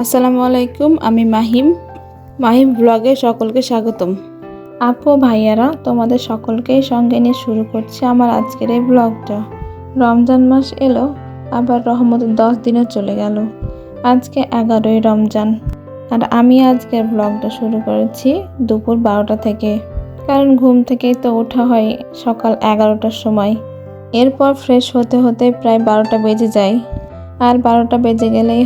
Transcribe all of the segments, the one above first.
আসসালামু আলাইকুম, আমি মাহিম ব্লগে সকলকে স্বাগতম। আপু ভাইয়ারা, তোমাদের সকলকেই সঙ্গে নিয়ে শুরু করছি আমার আজকের এই ব্লগটা। রমজান মাস এলো, আবার রহমতের 10 দিনও চলে গেল। আজকে 11ই রমজান, আর আমি আজকের ব্লগটা শুরু করেছি দুপুর 12টা থেকে, কারণ ঘুম থেকেই তো ওঠা হয় সকাল 11টার সময়। এরপর ফ্রেশ হতে হতে প্রায় 12টা বেজে যায়। আর 12টা বেজে গেলেই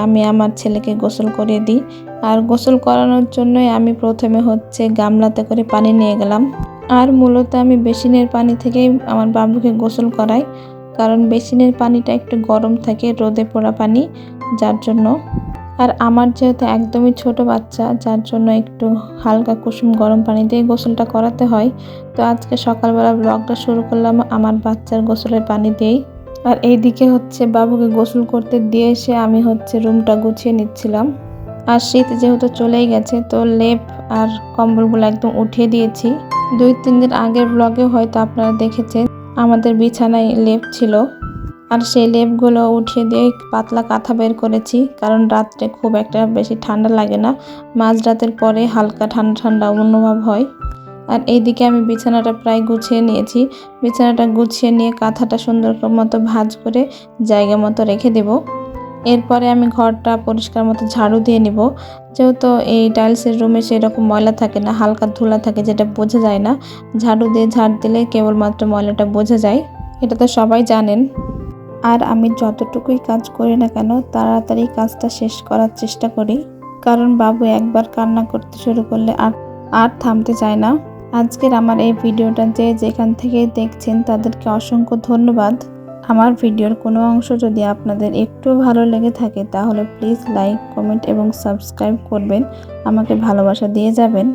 আমি আমার ছেলেকে গোসল করিয়ে দিই। আর গোসল করানোর জন্যই আমি প্রথমে গামলাতে করে পানি নিয়ে গেলাম। আর মূলত আমি বেসিনের পানি থেকেই আমার বাবুকে গোসল করাই, কারণ বেসিনের পানিটা একটু গরম থাকে, রোদে পোড়া পানি, যার জন্য। আর আমার যেহেতু একদমই ছোট বাচ্চা, যার জন্য একটু হালকা কুসুম গরম পানি দিয়ে গোসলটা করাতে হয়। তো আজকে সকালবেলা ব্লগটা শুরু করলাম আমার বাচ্চার গোসলের পানি দিয়েই। আর এইদিকে বাবুকে গোসল করতে দিয়ে এসে আমি রুমটা গুছিয়ে নিচ্ছিলাম। আর শীত যেহেতু চলেই গেছে, তো লেপ আর কম্বলগুলো একদম উঠিয়ে দিয়েছি। 2-3 দিন আগের ব্লগে হয়তো আপনারা দেখেছেন আমাদের বিছানায় লেপ ছিল, আর সেই লেপগুলো উঠিয়ে দিয়ে পাতলা কাঁথা বের করেছি, কারণ রাত্রে খুব একটা বেশি ঠান্ডা লাগে না, মাঝরাতের পরে হালকা ঠান্ডা ঠান্ডা অনুভব হয়। আর এইদিকে আমি বিছানাটা প্রায় গুছিয়ে নিয়েছি। বিছানাটা গুছিয়ে নিয়ে কাঁথাটা সুন্দর মতো ভাঁজ করে জায়গা মতো রেখে দেব। এরপরে আমি ঘরটা পরিষ্কার মতো ঝাড়ু দিয়ে নিব। যেহেতু এই টাইলসের রুমে সেরকম ময়লা থাকে না, হালকা ধুলা থাকে, যেটা বোঝা যায় না। ঝাড়ু দিয়ে ঝাড় দিলে কেবলমাত্র ময়লাটা বোঝা যায়, এটা তো সবাই জানেন। আর আমি যতটুকুই কাজ করি না কেন, তাড়াতাড়ি কাজটা শেষ করার চেষ্টা করি, কারণ বাবু একবার কান্না করতে শুরু করলে আর থামতে চায় না। আজকের আমার এই ভিডিওটা যে যেখান থেকে দেখছেন তাদেরকে অসংখ্য ধন্যবাদ। আমার ভিডিওর কোনো অংশ যদি আপনাদের একটু ভালো লেগে থাকে, তাহলে প্লিজ লাইক, কমেন্ট এবং সাবস্ক্রাইব করবেন, আমাকে ভালোবাসা দিয়ে যাবেন।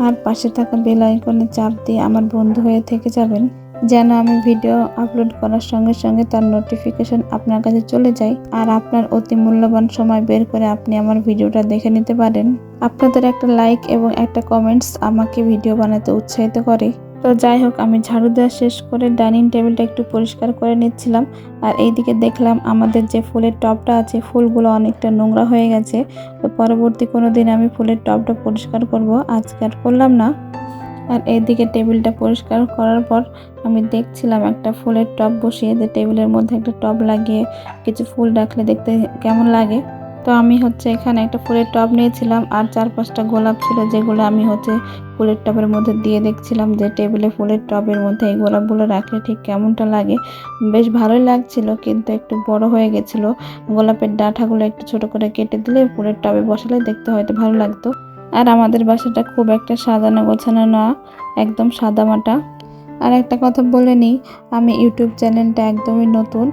আর পাশে থাকা বেল আইকনে চাপ দিয়ে আমার বন্ধু হয়ে থেকে যাবেন, যেন আমি ভিডিও আপলোড করার সঙ্গে সঙ্গে তার নোটিফিকেশন আপনার কাছে চলে যায়, আর আপনার অতি মূল্যবান সময় বের করে আপনি আমার ভিডিওটা দেখে নিতে পারেন। আপনাদের একটা লাইক এবং একটা কমেন্টস আমাকে ভিডিও বানাতে উৎসাহিত করে। তো যাই হোক, আমি ঝাড়ু দেওয়া শেষ করে ডাইনিং টেবিলটা একটু পরিষ্কার করে নিচ্ছিলাম। আর এইদিকে দেখলাম আমাদের যে ফুলের টবটা আছে, ফুলগুলো অনেকটা নোংরা হয়ে গেছে। তো পরবর্তী কোনো দিন আমি ফুলের টবটা পরিষ্কার করব, আজকে আর করলাম না। আর এইদিকে টেবিলটা পরিষ্কার করার পর আমি দেখছিলাম একটা ফুলের টব বসিয়ে, যে টেবিলের মধ্যে একটা টব লাগিয়ে কিছু ফুল রাখলে দেখতে কেমন লাগে। তো আমি এখানে একটা ফুলের টব নিয়েছিলাম, আর 4-5টা গোলাপ ছিল, যেগুলো আমি ফুলের টবের মধ্যে দিয়ে দেখছিলাম যে টেবিলে ফুলের টবের মধ্যে এই গোলাপগুলো রাখলে ঠিক কেমনটা লাগে। বেশ ভালোই লাগছিল, কিন্তু একটু বড় হয়ে গেছিলো। গোলাপের ডাঁটাগুলো একটু ছোট করে কেটে দিলে ফুলের টবে বসালে দেখতে হয়তো ভালো লাগতো। আর আমাদের বাসাটা খুব একটা সাজানো গোছানো না, একদম সাদামাটা। আর একটা কথা বলে নিই, আমি ইউটিউব চ্যানেলটা একদমই নতুন,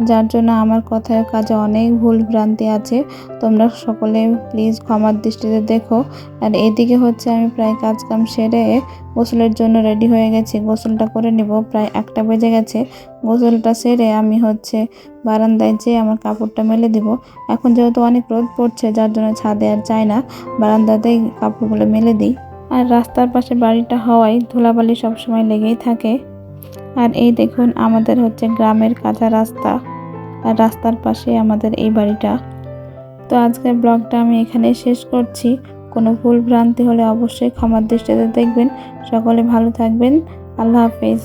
যার জন্য আমার কথায় কাজে অনেক ভুল ভ্রান্তি আছে। তোমরা সকলে প্লিজ ক্ষমার দৃষ্টিতে দেখো। আর এদিকে আমি প্রায় কাজকাম সেরে গোসলের জন্য রেডি হয়ে গেছি। গোসলটা করে নিব, প্রায় 1টা বেজে গেছে। গোসলটা সেরে আমি বারান্দায় যেয়ে আমার কাপড়টা মেলে দিব। এখন যেহেতু অনেক রোদ পড়ছে, যার জন্য ছাদে আর যাই না, বারান্দাতেই কাপড়গুলো মেলে দিই। আর রাস্তার পাশে বাড়িটা হওয়ায় ধুলাবালি সবসময় লেগেই থাকে। আর এই দেখুন, আমাদের গ্রামের কাঁচা রাস্তা, আর রাস্তার পাশে আমাদের এই বাড়িটা। তো আজকের ব্লগটা আমি এখানেই শেষ করছি। কোনো ভুল ভ্রান্তি হলে অবশ্যই ক্ষমার দৃষ্টিতে দেখবেন। সকলে ভালো থাকবেন। আল্লাহ হাফেজ।